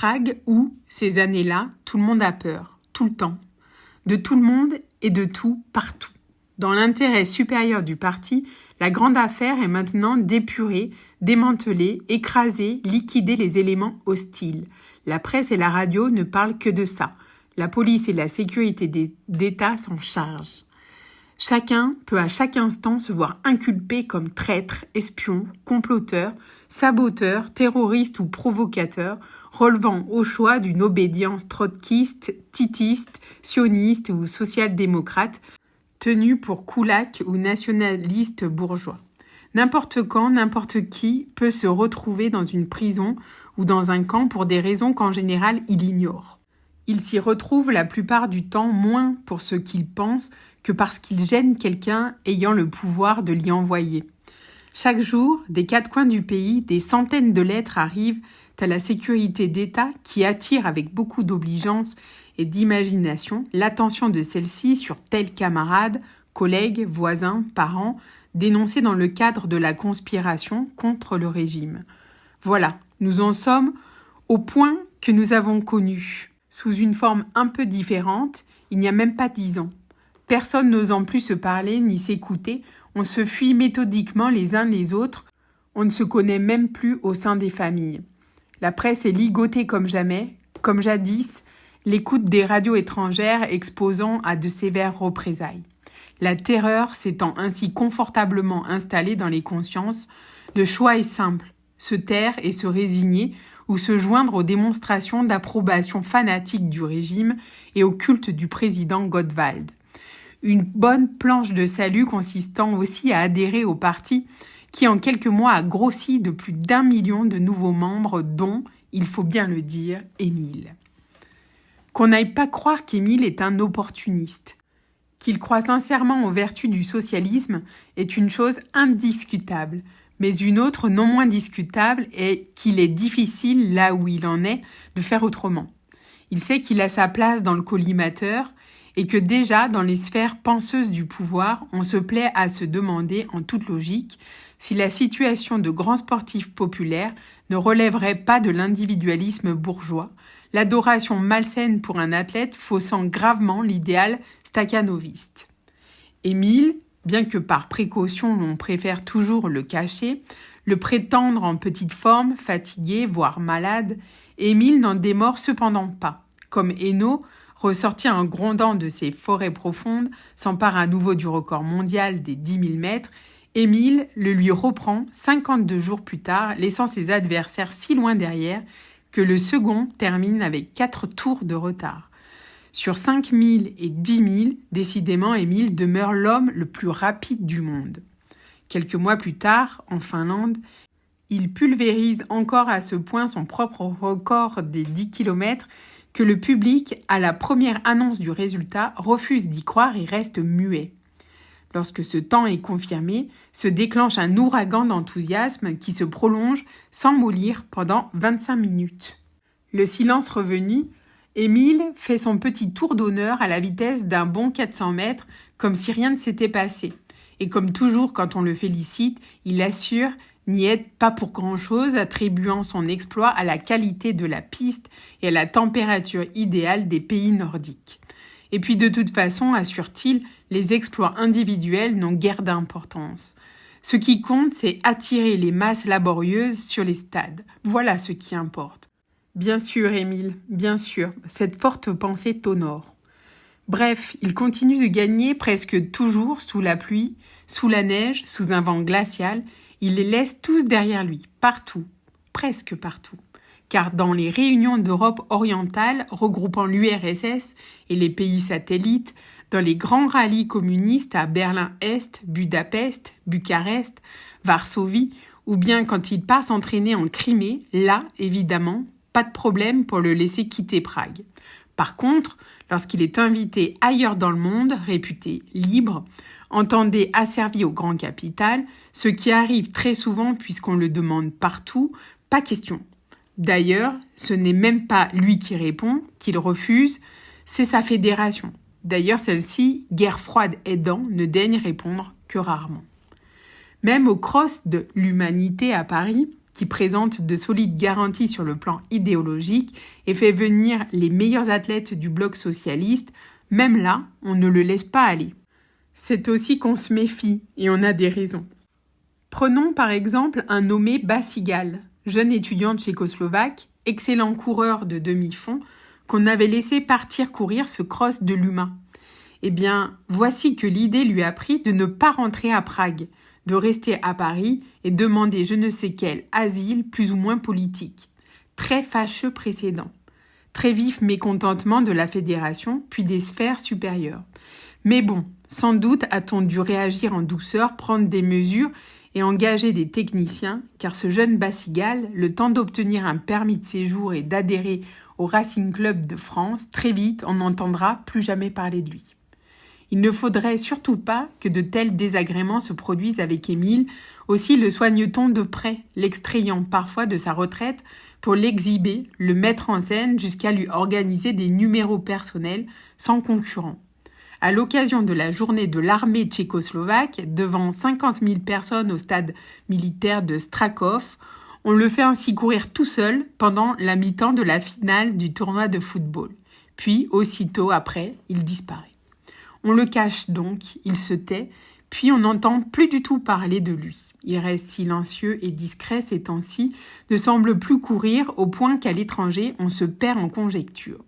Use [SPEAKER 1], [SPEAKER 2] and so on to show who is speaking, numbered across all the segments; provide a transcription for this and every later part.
[SPEAKER 1] Prague où, ces années-là, tout le monde a peur, tout le temps. De tout le monde et de tout, partout. Dans l'intérêt supérieur du parti, la grande affaire est maintenant d'épurer, démanteler, écraser, liquider les éléments hostiles. La presse et la radio ne parlent que de ça. La police et la sécurité d'État s'en chargent. Chacun peut à chaque instant se voir inculpé comme traître, espion, comploteur, saboteur, terroriste ou provocateur, relevant au choix d'une obédience trotskiste, titiste, sioniste ou social-démocrate, tenue pour koulak ou nationaliste bourgeois. N'importe quand, n'importe qui peut se retrouver dans une prison ou dans un camp pour des raisons qu'en général il ignore. Il s'y retrouve la plupart du temps moins pour ce qu'il pense que parce qu'il gêne quelqu'un ayant le pouvoir de l'y envoyer. Chaque jour, des quatre coins du pays, des centaines de lettres arrivent à la sécurité d'État qui attire avec beaucoup d'obligeance et d'imagination l'attention de celle-ci sur tel camarade, collègue, voisin, parent, dénoncé dans le cadre de la conspiration contre le régime. Voilà, nous en sommes au point que nous avons connu, sous une forme un peu différente, il n'y a même pas 10 ans. Personne n'osant plus se parler ni s'écouter, on se fuit méthodiquement les uns les autres, on ne se connaît même plus au sein des familles. La presse est ligotée comme jamais, comme jadis, l'écoute des radios étrangères exposant à de sévères représailles. La terreur s'étant ainsi confortablement installée dans les consciences, le choix est simple, se taire et se résigner ou se joindre aux démonstrations d'approbation fanatique du régime et au culte du président Gottwald. Une bonne planche de salut consistant aussi à adhérer au parti qui en quelques mois a grossi de plus d'1 million de nouveaux membres dont, il faut bien le dire, Émile. Qu'on n'aille pas croire qu'Émile est un opportuniste. Qu'il croit sincèrement aux vertus du socialisme est une chose indiscutable, mais une autre non moins discutable est qu'il est difficile, là où il en est, de faire autrement. Il sait qu'il a sa place dans le collimateur et que déjà, dans les sphères penseuses du pouvoir, on se plaît à se demander, en toute logique, si la situation de grand sportif populaire ne relèverait pas de l'individualisme bourgeois, l'adoration malsaine pour un athlète faussant gravement l'idéal stakhanoviste. Émile, bien que par précaution l'on préfère toujours le cacher, le prétendre en petite forme, fatigué, voire malade, Émile n'en démord cependant pas. Comme Hainaut, ressorti en grondant de ses forêts profondes, s'empare à nouveau du record mondial des 10 000 mètres, Émile le lui reprend 52 jours plus tard, laissant ses adversaires si loin derrière que le second termine avec 4 tours de retard. Sur 5 000 et 10 000, décidément, Émile demeure l'homme le plus rapide du monde. Quelques mois plus tard, en Finlande, il pulvérise encore à ce point son propre record des 10 km que le public, à la première annonce du résultat, refuse d'y croire et reste muet. Lorsque ce temps est confirmé, se déclenche un ouragan d'enthousiasme qui se prolonge sans mollir pendant 25 minutes. Le silence revenu, Émile fait son petit tour d'honneur à la vitesse d'un bon 400 mètres, comme si rien ne s'était passé. Et comme toujours quand on le félicite, il assure n'y être pas pour grand-chose, attribuant son exploit à la qualité de la piste et à la température idéale des pays nordiques. Et puis de toute façon, assure-t-il, les exploits individuels n'ont guère d'importance. Ce qui compte, c'est attirer les masses laborieuses sur les stades. Voilà ce qui importe. Bien sûr, Émile, bien sûr, cette forte pensée t'honore. Bref, il continue de gagner presque toujours sous la pluie, sous la neige, sous un vent glacial. Il les laisse tous derrière lui, partout, presque partout. Car dans les réunions d'Europe orientale regroupant l'URSS et les pays satellites, dans les grands rallyes communistes à Berlin-Est, Budapest, Bucarest, Varsovie, ou bien quand il part s'entraîner en Crimée, là, évidemment, pas de problème pour le laisser quitter Prague. Par contre, lorsqu'il est invité ailleurs dans le monde, réputé libre, entendez asservi au grand capital, ce qui arrive très souvent puisqu'on le demande partout, pas question. D'ailleurs, ce n'est même pas lui qui répond, qu'il refuse, c'est sa fédération. D'ailleurs, celle-ci, guerre froide aidant, ne daigne répondre que rarement. Même au cross de l'Humanité à Paris, qui présente de solides garanties sur le plan idéologique et fait venir les meilleurs athlètes du bloc socialiste, même là, on ne le laisse pas aller. C'est aussi qu'on se méfie, et on a des raisons. Prenons par exemple un nommé Bassigal, jeune étudiant tchécoslovaque, excellent coureur de demi-fond, qu'on avait laissé partir courir ce cross de l'UMA. Eh bien, voici que l'idée lui a pris de ne pas rentrer à Prague, de rester à Paris et demander je ne sais quel asile plus ou moins politique. Très fâcheux précédent. Très vif mécontentement de la fédération, puis des sphères supérieures. Mais bon, sans doute a-t-on dû réagir en douceur, prendre des mesures et engager des techniciens, car ce jeune Bassigal, le temps d'obtenir un permis de séjour et d'adhérer au Racing Club de France, très vite on n'entendra plus jamais parler de lui. Il ne faudrait surtout pas que de tels désagréments se produisent avec Émile, aussi le soigne-t-on de près, l'extrayant parfois de sa retraite pour l'exhiber, le mettre en scène jusqu'à lui organiser des numéros personnels sans concurrent. À l'occasion de la journée de l'armée tchécoslovaque, devant 50 000 personnes au stade militaire de Strakov, on le fait ainsi courir tout seul pendant la mi-temps de la finale du tournoi de football. Puis, aussitôt après, il disparaît. On le cache donc, il se tait, puis on n'entend plus du tout parler de lui. Il reste silencieux et discret ces temps-ci, ne semble plus courir au point qu'à l'étranger, on se perd en conjectures.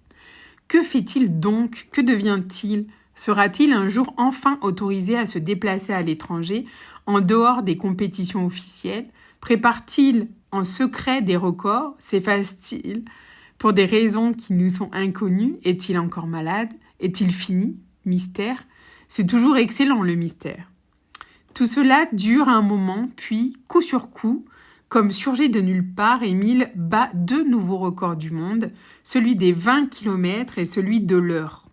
[SPEAKER 1] Que fait-il donc? Que devient-il? Sera-t-il un jour enfin autorisé à se déplacer à l'étranger, en dehors des compétitions officielles? Prépare-t-il en secret des records? S'efface-t-il pour des raisons qui nous sont inconnues? Est-il encore malade? Est-il fini? Mystère. C'est toujours excellent le mystère. Tout cela dure un moment, puis, coup sur coup, comme surgé de nulle part, Émile bat 2 nouveaux records du monde, celui des 20 km et celui de l'heure.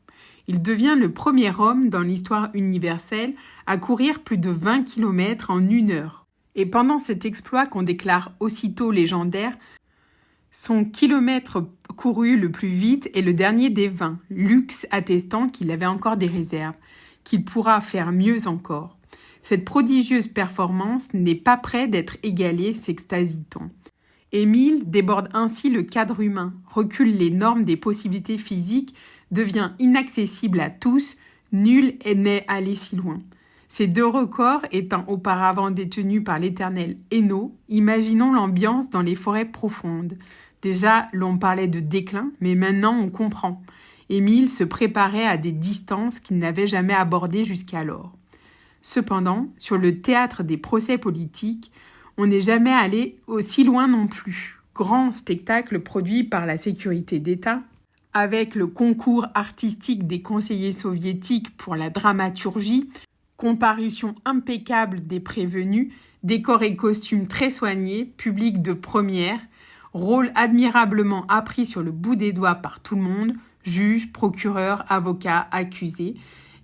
[SPEAKER 1] Il devient le premier homme dans l'histoire universelle à courir plus de 20 km en 1 heure. Et pendant cet exploit qu'on déclare aussitôt légendaire, son kilomètre couru le plus vite est le dernier des 20, luxe attestant qu'il avait encore des réserves, qu'il pourra faire mieux encore. Cette prodigieuse performance n'est pas près d'être égalée, s'extasie-t-on. Émile déborde ainsi le cadre humain, recule les normes des possibilités physiques, devient inaccessible à tous, nul n'est allé si loin. Ces 2 records étant auparavant détenus par l'éternel Hainaut, imaginons l'ambiance dans les forêts profondes. Déjà, l'on parlait de déclin, mais maintenant on comprend. Émile se préparait à des distances qu'il n'avait jamais abordées jusqu'alors. Cependant, sur le théâtre des procès politiques, on n'est jamais allé aussi loin non plus. Grand spectacle produit par la sécurité d'État, avec le concours artistique des conseillers soviétiques pour la dramaturgie, comparution impeccable des prévenus, décors et costumes très soignés, public de première, rôle admirablement appris sur le bout des doigts par tout le monde, juge, procureur, avocat, accusé,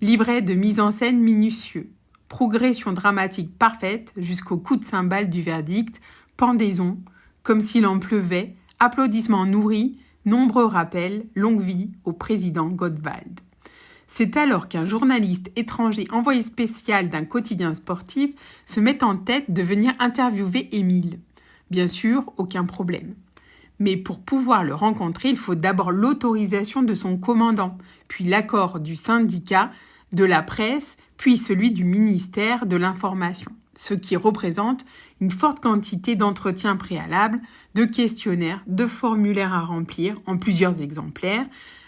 [SPEAKER 1] livret de mise en scène minutieux, progression dramatique parfaite jusqu'au coup de cymbale du verdict, pendaison, comme s'il en pleuvait, applaudissements nourris, nombreux rappels, longue vie au président Gottwald. C'est alors qu'un journaliste étranger envoyé spécial d'un quotidien sportif se met en tête de venir interviewer Émile. Bien sûr, aucun problème. Mais pour pouvoir le rencontrer, il faut d'abord l'autorisation de son commandant, puis l'accord du syndicat, de la presse, puis celui du ministère de l'Information, ce qui représente une forte quantité d'entretiens préalables, de questionnaires, de formulaires à remplir en plusieurs exemplaires,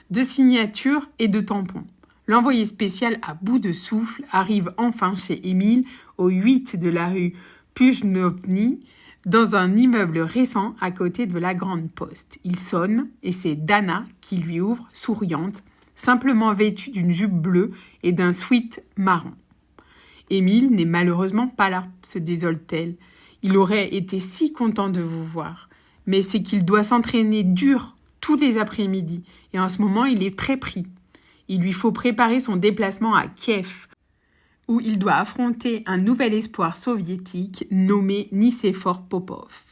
[SPEAKER 1] de signatures et de tampons. L'envoyé spécial à bout de souffle arrive enfin chez Émile, au 8 de la rue Pujnovny, dans un immeuble récent à côté de la Grande Poste. Il sonne et c'est Dana qui lui ouvre, souriante, simplement vêtue d'une jupe bleue et d'un sweat marron. Émile n'est malheureusement pas là, se désole-t-elle. Il aurait été si content de vous voir. Mais c'est qu'il doit s'entraîner dur tous les après-midi et en ce moment il est très pris. Il lui faut préparer son déplacement à Kiev, où il doit affronter un nouvel espoir soviétique nommé Nicéphore Popov.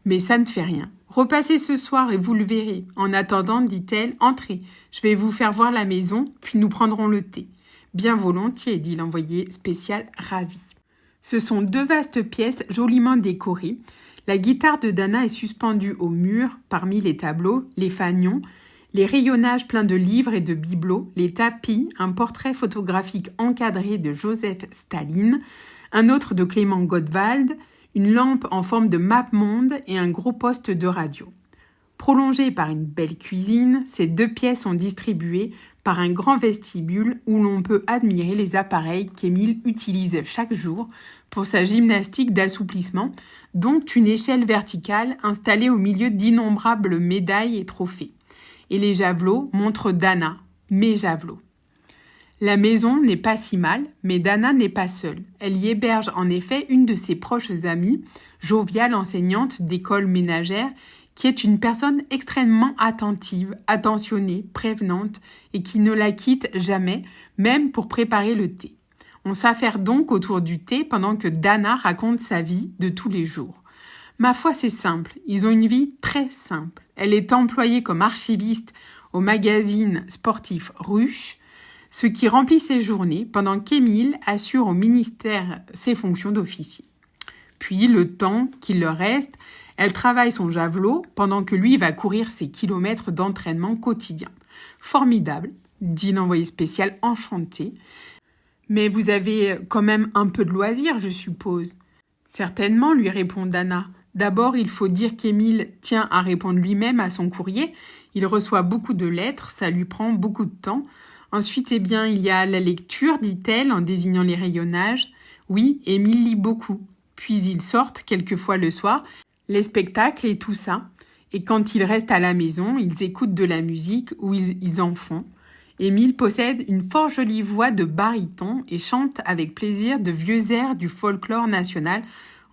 [SPEAKER 1] Mais ça ne fait rien. Repassez ce soir et vous le verrez. En attendant, dit-elle, entrez. Je vais vous faire voir la maison, puis nous prendrons le thé. Bien volontiers, dit l'envoyé spécial ravi. Ce sont 2 vastes pièces joliment décorées. La guitare de Dana est suspendue au mur, parmi les tableaux, les fanions, les rayonnages pleins de livres et de bibelots, les tapis, un portrait photographique encadré de Joseph Staline, un autre de Clément Gottwald, une lampe en forme de map-monde et un gros poste de radio. Prolongées par une belle cuisine, ces 2 pièces sont distribuées par un grand vestibule où l'on peut admirer les appareils qu'Émile utilise chaque jour pour sa gymnastique d'assouplissement, dont une échelle verticale installée au milieu d'innombrables médailles et trophées. Et les javelots montrent Dana, mes javelots. La maison n'est pas si mal, mais Dana n'est pas seule. Elle y héberge en effet une de ses proches amies, joviale enseignante d'école ménagère, qui est une personne extrêmement attentive, attentionnée, prévenante et qui ne la quitte jamais, même pour préparer le thé. On s'affaire donc autour du thé pendant que Dana raconte sa vie de tous les jours. Ma foi, c'est simple. Ils ont une vie très simple. Elle est employée comme archiviste au magazine sportif Ruche, ce qui remplit ses journées pendant qu'Émile assure au ministère ses fonctions d'officier. Puis, le temps qu'il leur reste, elle travaille son javelot pendant que lui va courir ses kilomètres d'entraînement quotidien. Formidable, dit l'envoyé spécial enchanté. Mais vous avez quand même un peu de loisir, je suppose. Certainement, lui répond Dana. D'abord, il faut dire qu'Émile tient à répondre lui-même à son courrier. Il reçoit beaucoup de lettres, ça lui prend beaucoup de temps. Ensuite, il y a la lecture, dit-elle en désignant les rayonnages. Oui, Émile lit beaucoup. Puis ils sortent quelquefois le soir, les spectacles et tout ça. Et quand ils restent à la maison, ils écoutent de la musique ou ils en font. Émile possède une fort jolie voix de baryton et chante avec plaisir de vieux airs du folklore national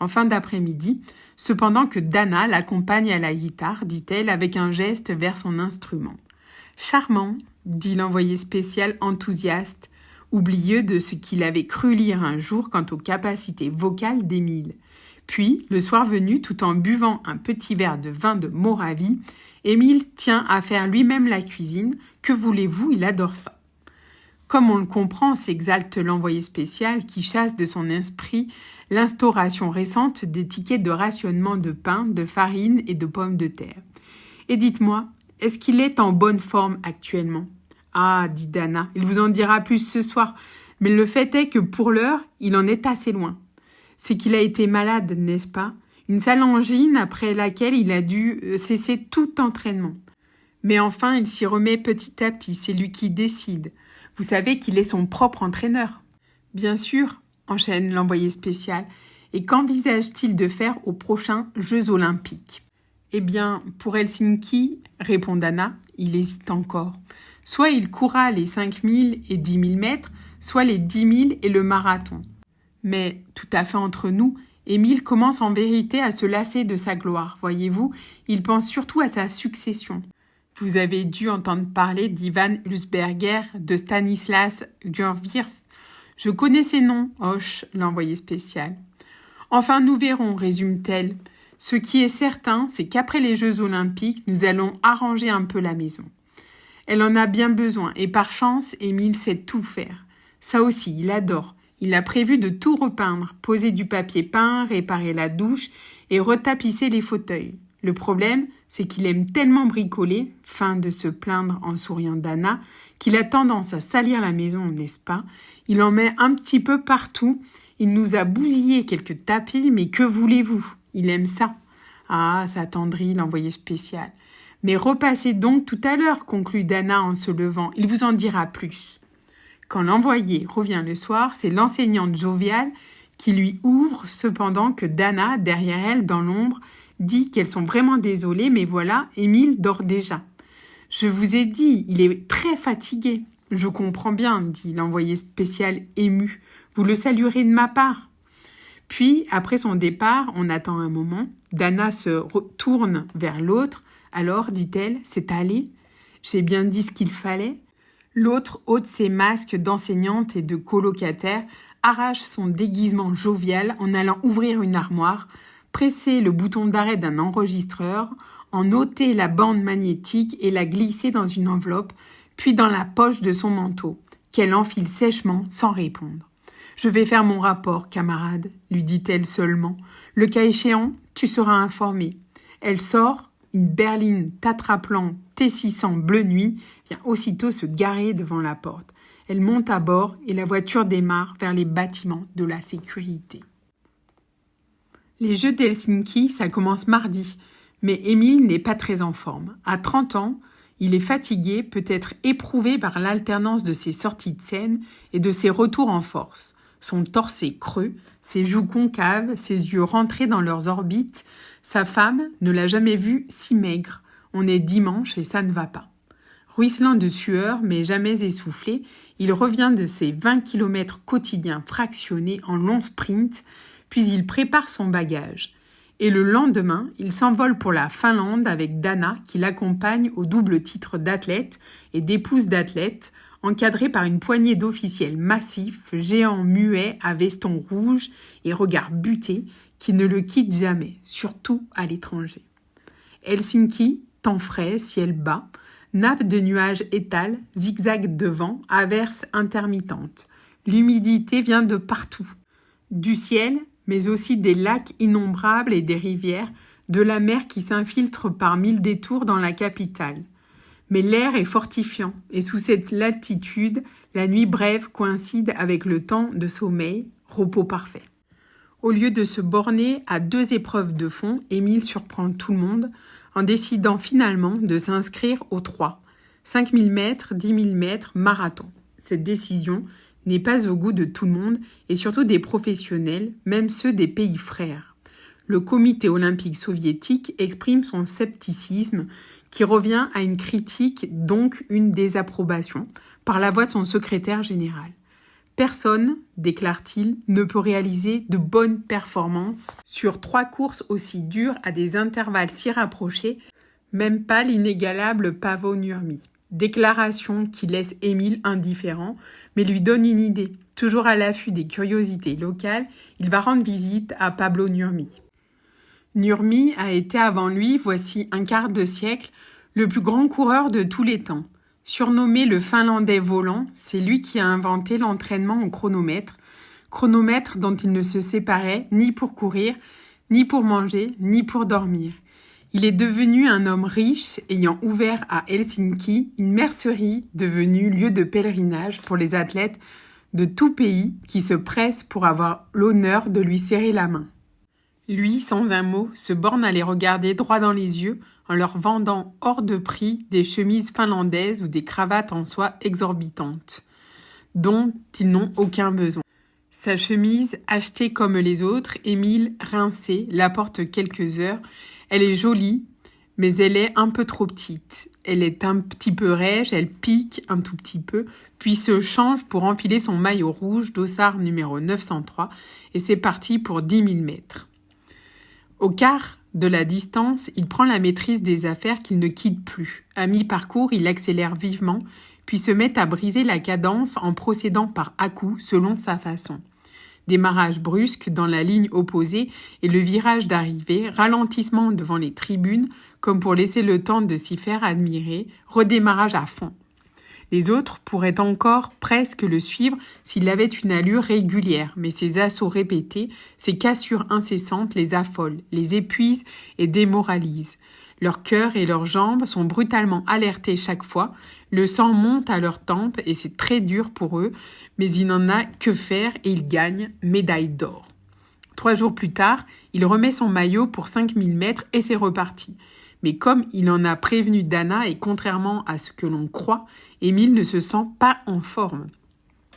[SPEAKER 1] en fin d'après-midi, cependant que Dana l'accompagne à la guitare, dit-elle, avec un geste vers son instrument. « Charmant !» dit l'envoyé spécial enthousiaste, oublieux de ce qu'il avait cru lire un jour quant aux capacités vocales d'Émile. Puis, le soir venu, tout en buvant un petit verre de vin de Moravie, Émile tient à faire lui-même la cuisine. Que voulez-vous, il adore ça. Comme on le comprend, s'exalte l'envoyé spécial qui chasse de son esprit l'instauration récente des tickets de rationnement de pain, de farine et de pommes de terre. Et dites-moi, est-ce qu'il est en bonne forme actuellement ? Ah, dit Dana, il vous en dira plus ce soir, mais le fait est que pour l'heure, il en est assez loin. C'est qu'il a été malade, n'est-ce pas ? Une sale angine après laquelle il a dû cesser tout entraînement. Mais enfin, il s'y remet petit à petit, c'est lui qui décide. Vous savez qu'il est son propre entraîneur. Bien sûr, enchaîne l'envoyé spécial. Et qu'envisage-t-il de faire aux prochains Jeux olympiques ? Eh bien, pour Helsinki, répond Dana, il hésite encore. Soit il courra les 5000 et 10 000 mètres, soit les 10 000 et le marathon. Mais, tout à fait entre nous, Émile commence en vérité à se lasser de sa gloire. Voyez-vous, il pense surtout à sa succession. Vous avez dû entendre parler d'Ivan Lusberger, de Stanislas Gurvirs. Je connais ces noms, hoche l'envoyé spécial. Enfin, nous verrons, résume-t-elle. Ce qui est certain, c'est qu'après les Jeux olympiques, nous allons arranger un peu la maison. Elle en a bien besoin, et par chance, Émile sait tout faire. Ça aussi, il adore. Il a prévu de tout repeindre, poser du papier peint, réparer la douche et retapisser les fauteuils. Le problème, c'est qu'il aime tellement bricoler, fin de se plaindre en souriant Dana, qu'il a tendance à salir la maison, n'est-ce pas ? Il en met un petit peu partout. Il nous a bousillé quelques tapis, mais que voulez-vous ? Il aime ça. Ah, s'attendrit l'envoyé spécial. Mais repassez donc tout à l'heure, conclut Dana en se levant. Il vous en dira plus. Quand l'envoyé revient le soir, c'est l'enseignante joviale qui lui ouvre, cependant que Dana, derrière elle, dans l'ombre, dit qu'elles sont vraiment désolées, mais voilà, Émile dort déjà. « Je vous ai dit, il est très fatigué. »« Je comprends bien, » dit l'envoyé spécial ému. « Vous le saluerez de ma part. » Puis, après son départ, on attend un moment. Dana se retourne vers l'autre. « Alors, dit-elle, c'est allé ? J'ai bien dit ce qu'il fallait ?» L'autre ôte ses masques d'enseignante et de colocataire, arrache son déguisement jovial en allant ouvrir une armoire, presser le bouton d'arrêt d'un enregistreur, en ôter la bande magnétique et la glisser dans une enveloppe, puis dans la poche de son manteau, qu'elle enfile sèchement sans répondre. « Je vais faire mon rapport, camarade, lui dit-elle seulement. Le cas échéant, tu seras informé. Elle sort, une berline Tatra-Plan T600 bleu nuit vient aussitôt se garer devant la porte. Elle monte à bord et la voiture démarre vers les bâtiments de la sécurité. Les Jeux d'Helsinki, ça commence mardi, mais Émile n'est pas très en forme. À 30 ans, il est fatigué, peut-être éprouvé par l'alternance de ses sorties de scène et de ses retours en force. Son torse est creux, ses joues concaves, ses yeux rentrés dans leurs orbites. Sa femme ne l'a jamais vu si maigre. On est dimanche et ça ne va pas. Ruisselant de sueur, mais jamais essoufflé, il revient de ses 20 km quotidiens fractionnés en longs sprints, puis il prépare son bagage. Et le lendemain, il s'envole pour la Finlande avec Dana qui l'accompagne au double titre d'athlète et d'épouse d'athlète, encadré par une poignée d'officiels massifs, géants muets à veston rouge et regard buté, qui ne le quittent jamais, surtout à l'étranger. Helsinki, temps frais, ciel bas, nappe de nuages étale, zigzag de vent, averses intermittentes. L'humidité vient de partout. Du ciel, mais aussi des lacs innombrables et des rivières, de la mer qui s'infiltre par 1000 détours dans la capitale. Mais l'air est fortifiant, et sous cette latitude, la nuit brève coïncide avec le temps de sommeil, repos parfait. Au lieu de se borner à 2 épreuves de fond, Émile surprend tout le monde en décidant finalement de s'inscrire aux 3, 5000 mètres, 10 000 mètres, marathon. Cette décision n'est pas au goût de tout le monde et surtout des professionnels, même ceux des pays frères. Le comité olympique soviétique exprime son scepticisme qui revient à une critique, donc une désapprobation, par la voix de son secrétaire général. Personne, déclare-t-il, ne peut réaliser de bonnes performances sur 3 courses aussi dures à des intervalles si rapprochés, même pas l'inégalable Paavo Nurmi. Déclaration qui laisse Émile indifférent, mais lui donne une idée. Toujours à l'affût des curiosités locales, il va rendre visite à Pablo Nurmi. Nurmi a été avant lui, voici un quart de siècle, le plus grand coureur de tous les temps. Surnommé le Finlandais volant, c'est lui qui a inventé l'entraînement au chronomètre dont il ne se séparait ni pour courir, ni pour manger, ni pour dormir. Il est devenu un homme riche, ayant ouvert à Helsinki une mercerie devenue lieu de pèlerinage pour les athlètes de tout pays qui se pressent pour avoir l'honneur de lui serrer la main. Lui, sans un mot, se borne à les regarder droit dans les yeux en leur vendant hors de prix des chemises finlandaises ou des cravates en soie exorbitantes, dont ils n'ont aucun besoin. Sa chemise, achetée comme les autres, Émile, rincée, la porte quelques heures. Elle est jolie, mais elle est un peu trop petite. Elle est un petit peu rêche, elle pique un tout petit peu, puis se change pour enfiler son maillot rouge, dossard numéro 903, et c'est parti pour 10 000 mètres. Au quart de la distance, il prend la maîtrise des affaires qu'il ne quitte plus. À mi-parcours, il accélère vivement, puis se met à briser la cadence en procédant par à-coups selon sa façon. Démarrage brusque dans la ligne opposée et le virage d'arrivée, ralentissement devant les tribunes comme pour laisser le temps de s'y faire admirer, redémarrage à fond. Les autres pourraient encore presque le suivre s'il avait une allure régulière, mais ses assauts répétés, ses cassures incessantes les affolent, les épuisent et démoralisent. Leur cœur et leurs jambes sont brutalement alertés chaque fois, le sang monte à leurs tempes et c'est très dur pour eux, mais il n'en a que faire et il gagne médaille d'or. 3 jours plus tard, il remet son maillot pour 5000 mètres et c'est reparti. Mais comme il en a prévenu Dana et contrairement à ce que l'on croit, Émile ne se sent pas en forme.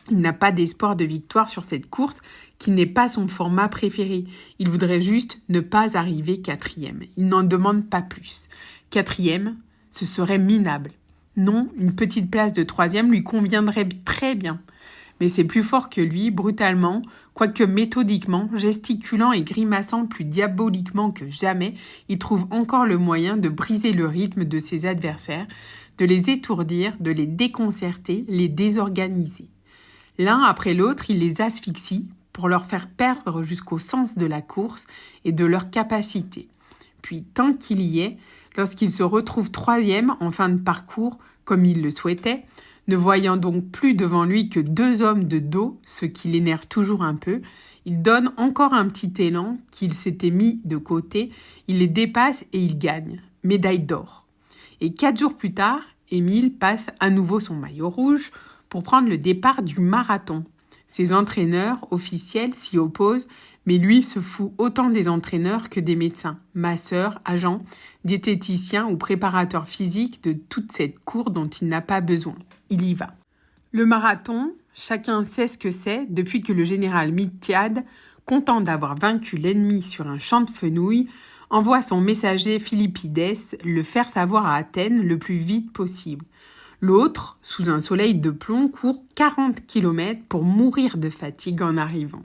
[SPEAKER 1] Il n'a pas d'espoir de victoire sur cette course qui n'est pas son format préféré. Il voudrait juste ne pas arriver 4e. Il n'en demande pas plus. 4e, ce serait minable. Non, une petite place de 3e lui conviendrait très bien. Mais c'est plus fort que lui, brutalement, quoique méthodiquement, gesticulant et grimaçant plus diaboliquement que jamais, il trouve encore le moyen de briser le rythme de ses adversaires, de les étourdir, de les déconcerter, les désorganiser. L'un après l'autre, il les asphyxie pour leur faire perdre jusqu'au sens de la course et de leur capacité. Puis, tant qu'il y est, lorsqu'il se retrouve 3e en fin de parcours, comme il le souhaitait, ne voyant donc plus devant lui que 2 hommes de dos, ce qui l'énerve toujours un peu, Il donne encore un petit élan qu'il s'était mis de côté, il les dépasse et il gagne. Médaille d'or. Et 4 jours plus tard, Émile passe à nouveau son maillot rouge pour prendre le départ du marathon. Ses entraîneurs officiels s'y opposent, mais lui se fout autant des entraîneurs que des médecins, masseurs, agents, diététiciens ou préparateurs physiques de toute cette cour dont il n'a pas besoin. Il y va. Le marathon, chacun sait ce que c'est depuis que le général Miltiade, content d'avoir vaincu l'ennemi sur un champ de fenouil, envoie son messager Philippides le faire savoir à Athènes le plus vite possible. L'autre, sous un soleil de plomb, court 40 km pour mourir de fatigue en arrivant.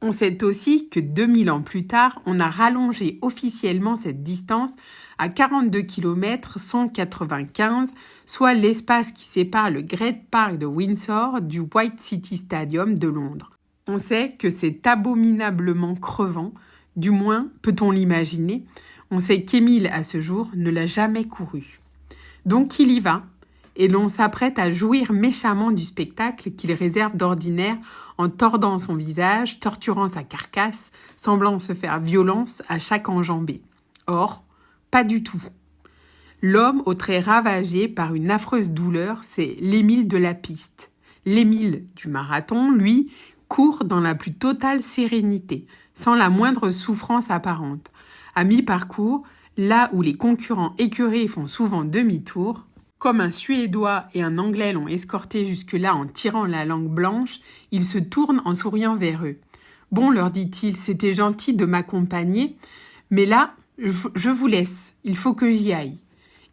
[SPEAKER 1] On sait aussi que 2000 ans plus tard, on a rallongé officiellement cette distance à 42 km 195, soit l'espace qui sépare le Great Park de Windsor du White City Stadium de Londres. On sait que c'est abominablement crevant, du moins peut-on l'imaginer. On sait qu'Émile, à ce jour, ne l'a jamais couru. Donc il y va, et l'on s'apprête à jouir méchamment du spectacle qu'il réserve d'ordinaire en tordant son visage, torturant sa carcasse, semblant se faire violence à chaque enjambée. Or, pas du tout. L'homme aux traits ravagés par une affreuse douleur, c'est l'Émile de la piste. L'Émile du marathon, lui, court dans la plus totale sérénité, sans la moindre souffrance apparente. À mi-parcours, là où les concurrents écœurés font souvent demi-tour, comme un Suédois et un Anglais l'ont escorté jusque-là en tirant la langue blanche, il se tourne en souriant vers eux. « Bon, leur dit-il, c'était gentil de m'accompagner, mais là, je vous laisse, il faut que j'y aille. »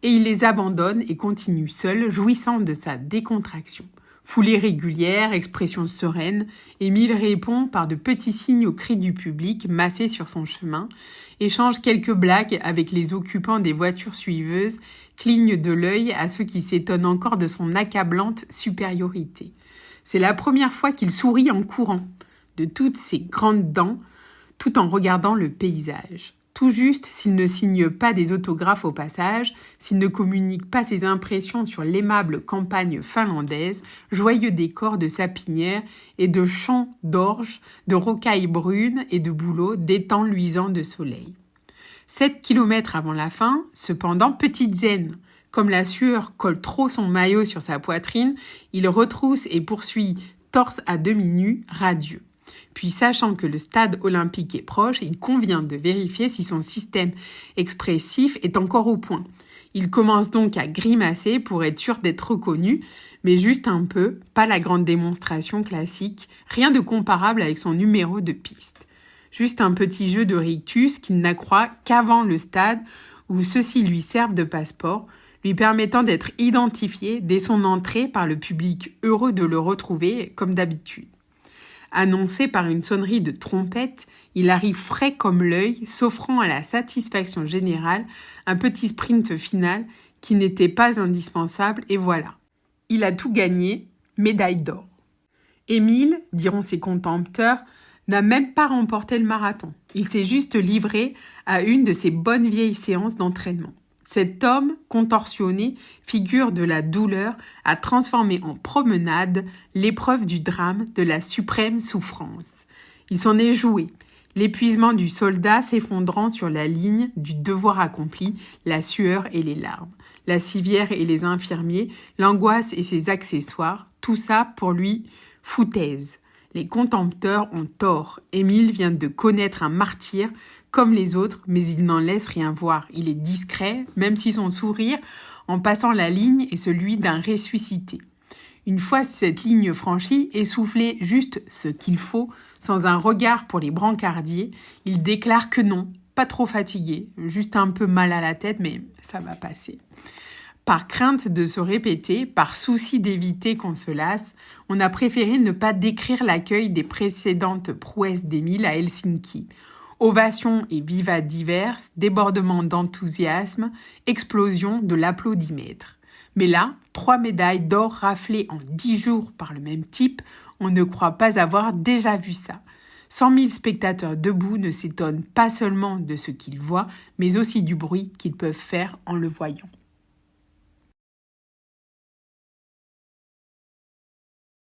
[SPEAKER 1] Et il les abandonne et continue seul, jouissant de sa décontraction. Foulée régulière, expression sereine, Émile répond par de petits signes aux cris du public massé sur son chemin, échange quelques blagues avec les occupants des voitures suiveuses, cligne de l'œil à ceux qui s'étonnent encore de son accablante supériorité. C'est la première fois qu'il sourit en courant, de toutes ses grandes dents, tout en regardant le paysage. Tout juste s'il ne signe pas des autographes au passage, s'il ne communique pas ses impressions sur l'aimable campagne finlandaise, joyeux décor de sapinières et de champs d'orge, de rocailles brunes et de bouleaux d'étangs luisants de soleil. 7 kilomètres avant la fin, cependant, petite gêne. Comme la sueur colle trop son maillot sur sa poitrine, il retrousse et poursuit, torse à demi nu, radieux. Puis, sachant que le stade olympique est proche, il convient de vérifier si son système expressif est encore au point. Il commence donc à grimacer pour être sûr d'être reconnu, mais juste un peu, pas la grande démonstration classique, rien de comparable avec son numéro de piste. Juste un petit jeu de rictus qu'il n'accroît qu'avant le stade où ceux-ci lui servent de passeport, lui permettant d'être identifié dès son entrée par le public heureux de le retrouver comme d'habitude. Annoncé par une sonnerie de trompette, il arrive frais comme l'œil, s'offrant à la satisfaction générale un petit sprint final qui n'était pas indispensable, et voilà. Il a tout gagné, médaille d'or. Émile, diront ses contempteurs, n'a même pas remporté le marathon. Il s'est juste livré à une de ses bonnes vieilles séances d'entraînement. Cet homme contorsionné, figure de la douleur, a transformé en promenade l'épreuve du drame de la suprême souffrance. Il s'en est joué, l'épuisement du soldat s'effondrant sur la ligne du devoir accompli, la sueur et les larmes, la civière et les infirmiers, l'angoisse et ses accessoires, tout ça pour lui, foutaise. Les contempteurs ont tort. Émile vient de connaître un martyr comme les autres, mais il n'en laisse rien voir. Il est discret, même si son sourire, en passant la ligne, est celui d'un ressuscité. Une fois cette ligne franchie, essoufflé juste ce qu'il faut, sans un regard pour les brancardiers, il déclare que non, pas trop fatigué, juste un peu mal à la tête, mais ça va passer. Par crainte de se répéter, par souci d'éviter qu'on se lasse, on a préféré ne pas décrire l'accueil des précédentes prouesses d'Émile à Helsinki. Ovations et vivats diverses, débordements d'enthousiasme, explosion de l'applaudimètre. Mais là, 3 médailles d'or raflées en 10 jours par le même type, on ne croit pas avoir déjà vu ça. 100 000 spectateurs debout ne s'étonnent pas seulement de ce qu'ils voient, mais aussi du bruit qu'ils peuvent faire en le voyant.